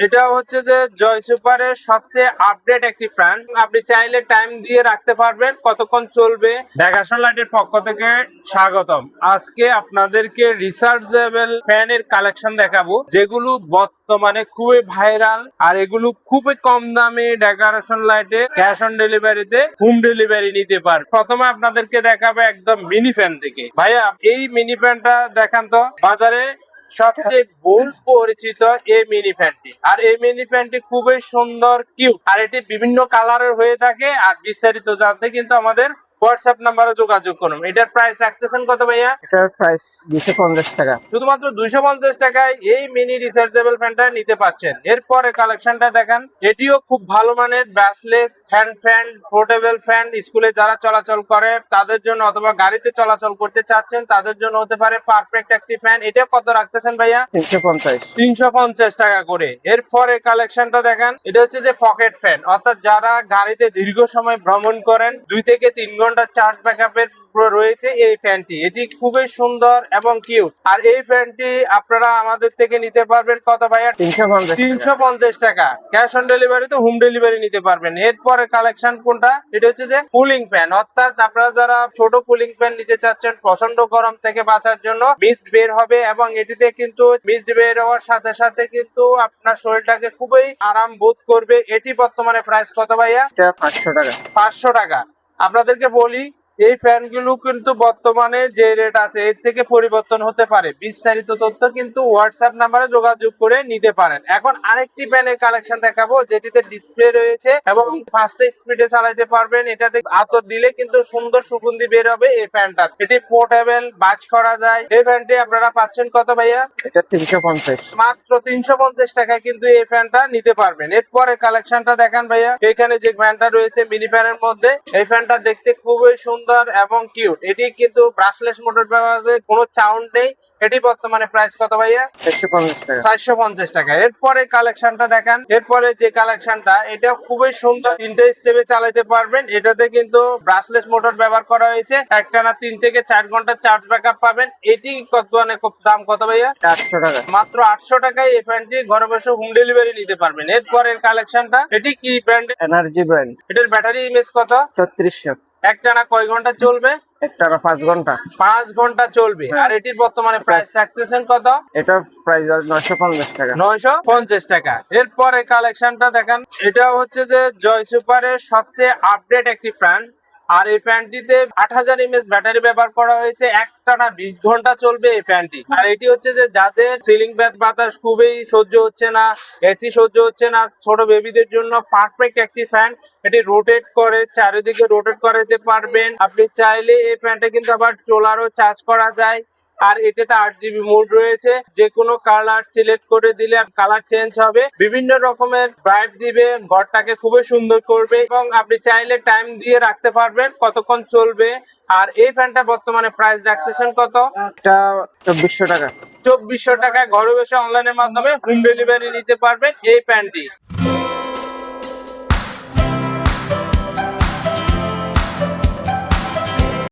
এটা হচ্ছে যে জয় সুপারের সবচেয়ে আপডেট একটি ফ্যান। আপনি চাইলে টাইম দিয়ে রাখতে পারবেন কতক্ষণ চলবে। দেখাশন লাইটের পক্ষ থেকে স্বাগতম। আজকে আপনাদেরকে রিচার্জেবল ফ্যানের কালেকশন দেখাবো, যেগুলো বর্তমানে খুবই ভাইরাল, আর এগুলো খুবই কম দামে ডেকোরেশন লাইটে ক্যাশ অন ডেলিভারিতে হোম ডেলিভারি নিতে পারে। প্রথমে আপনাদেরকে দেখাবো একদম মিনি ফ্যান থেকে। ভাইয়া, এই মিনি ফ্যানটা দেখান তো। বাজারে সবচেয়ে বহুল পরিচিত এই মিনি ফ্যানটি, আর এই মিনি ফ্যানটি খুবই সুন্দর, কিউট, আর এটি বিভিন্ন কালারের হয়ে থাকে। আর বিস্তারিত জানতে কিন্তু আমাদের হোয়াটসঅ্যাপ নাম্বারে যোগাযোগ করুন। এটার প্রাইস রাখতেছেন কত ভাইয়া? এটার প্রাইস 250 টাকা। শুধুমাত্র 250 টাকায় এই মিনি রিচার্জেবল ফ্যানটা নিতে পাচ্ছেন। এরপরে কালেকশনটা দেখান। এটিও খুব ভালো মানের brushless hand fan, portable fan. স্কুলে যারা চলাচল করে তাদের জন্য, অথবা গাড়িতে চলাচল করতে চাচ্ছেন তাদের জন্য হতে পারে পারফেক্ট একটি ফ্যান। এটা কত রাখতেছেন ভাইয়া? 350 টাকা করে। এরপরে কালেকশনটা দেখান। এটা হচ্ছে যে পকেট ফ্যান, অর্থাৎ যারা গাড়িতে দীর্ঘ সময় ভ্রমণ করেন, 2 থেকে 3 ঘন্টা চার্জ ব্যাকআপের রয়েছে এই ফ্যানটি। এটি খুবই সুন্দর এবং কিউট। আর এই ফ্যানটি আপনারা আমাদের থেকে নিতে পারবেন কত ভাইয়া? 350 টাকা। ক্যাশ অন ডেলিভারি তো হোম ডেলিভারি নিতে পারবেন। এরপরে কালেকশন কোনটা? এটা হচ্ছে যে কুলিং ফ্যান, অর্থাৎ আপনারা যারা ছোট কুলিং ফ্যান নিতে চাচ্ছেন প্রচন্ড গরম থেকে বাঁচার জন্য। মিস্ট বের হবে এবং এটিতে কিন্তু মিস্ট বের হওয়ার সাথে সাথে কিন্তু আপনার শরীরটাকে খুবই আরাম বোধ করবে। এটি বর্তমানে প্রাইস কত ভাইয়া? 500 টাকা। 500 টাকা। আপনাদেরকে বলি, এই ফ্যানগুলো কিন্তু বর্তমানে যে রেট আছে এর থেকে পরিবর্তন হতে পারে। বিস্তারিত তথ্য কিন্তু হোয়াটসঅ্যাপ নাম্বারে যোগাযোগ করে নিতে পারেন। এখন আরেকটি ফ্যানের কালেকশন দেখাবো, যেটিতে ডিসপ্লে রয়েছে এবং ফাস্ট স্পিডে চালাতে পারবেন। এটাতে আতর দিলে কিন্তু সুন্দর সুগন্ধি বের হবে এই ফ্যানটা। এটি পোর্টেবল, বাজ করা যায়। এই ফ্যানটি আপনারা পাচ্ছেন কত ভাইয়া? এটা 350। মাত্র 350 টাকায় কিন্তু এই ফ্যানটা নিতে পারবেন। এরপরে কালেকশনটা দেখান ভাইয়া। এখানে যে ফ্যানটা রয়েছে মিনি ফ্যানের মধ্যে, এই ফ্যানটা দেখতে খুবই সুন্দর এবং কিউট। এটি কিন্তু ব্রাশলেস মোটর ব্যবহার, কোনো সাউন্ড নেই। এটি বর্তমানে প্রাইস কত ভাইয়া? 450 টাকা। 450 টাকা। এরপরে কালেকশনটা দেখান। এরপরে যে কালেকশনটা, এটা খুবই সুন্দর, 3টে স্টেপে চালাতে পারবেন। এটাতে কিন্তু ব্রাশলেস মোটর ব্যবহার করা হয়েছে। একটানা 3 থেকে 4 ঘন্টা চার্জ ব্যাকআপ পাবেন। এটি কত, মানে দাম কত ভাইয়া? 800 টাকা। মাত্র 800 টাকায় এই ফ্যানটি ঘরে বসে হোম ডেলিভারি নিতে পারবেন। এরপরের কালেকশনটা, এটি কি ব্র্যান্ড? Energy brand. এটার ব্যাটারি ইমেজ কত? 3400। একটানা কয় ঘন্টা চলবে? একটানা 5 ঘন্টা। 5 ঘন্টা চলবে। আর এটির বর্তমানে প্রাইস রাখতেছেন কত? এটার প্রাইস 950 টাকা। 950 টাকা। এরপরে কালেকশনটা দেখান। এটা হচ্ছে যে জয় সুপারের সবচেয়ে আপডেট একটি ফ্যান, আর এই ফ্যানটিতে 8000 mAh ব্যাটারি ব্যবহার করা হয়েছে। একটানা 20 ঘন্টা চলবে এই ফ্যানটি। আর এটি হচ্ছে যে যাদের সিলিং বাতাস খুবই সহ্য হচ্ছে না, এসি সহ্য হচ্ছে না, ছোট বেবিদের জন্য পারফেক্ট একটি ফ্যান। এটি রোটেট করে, চারিদিকে রোটেট করাতে পারবেন। আপনি চাইলে এই ফ্যানটা কিন্তু আবার সোলারও চার্জ করা যায়। আর এটাতে 8GB মোড রয়েছে। যে কোনো কালার সিলেক্ট করে দিলে কালার চেঞ্জ হবে, বিভিন্ন রকমের ব্রাইট দিবে, ঘরটাকে খুবই সুন্দর করবে। এবং আপনি চাইলে টাইম দিয়ে রাখতে পারবেন কতক্ষণ চলবে। আর এই ফ্যানটা বর্তমানে প্রাইস রাখতেছেন কত? এটা 2400 টাকা। 2400 টাকায় ঘরে বসে অনলাইনের মাধ্যমে হোম ডেলিভারি নিতে পারবেন এই ফ্যানটি।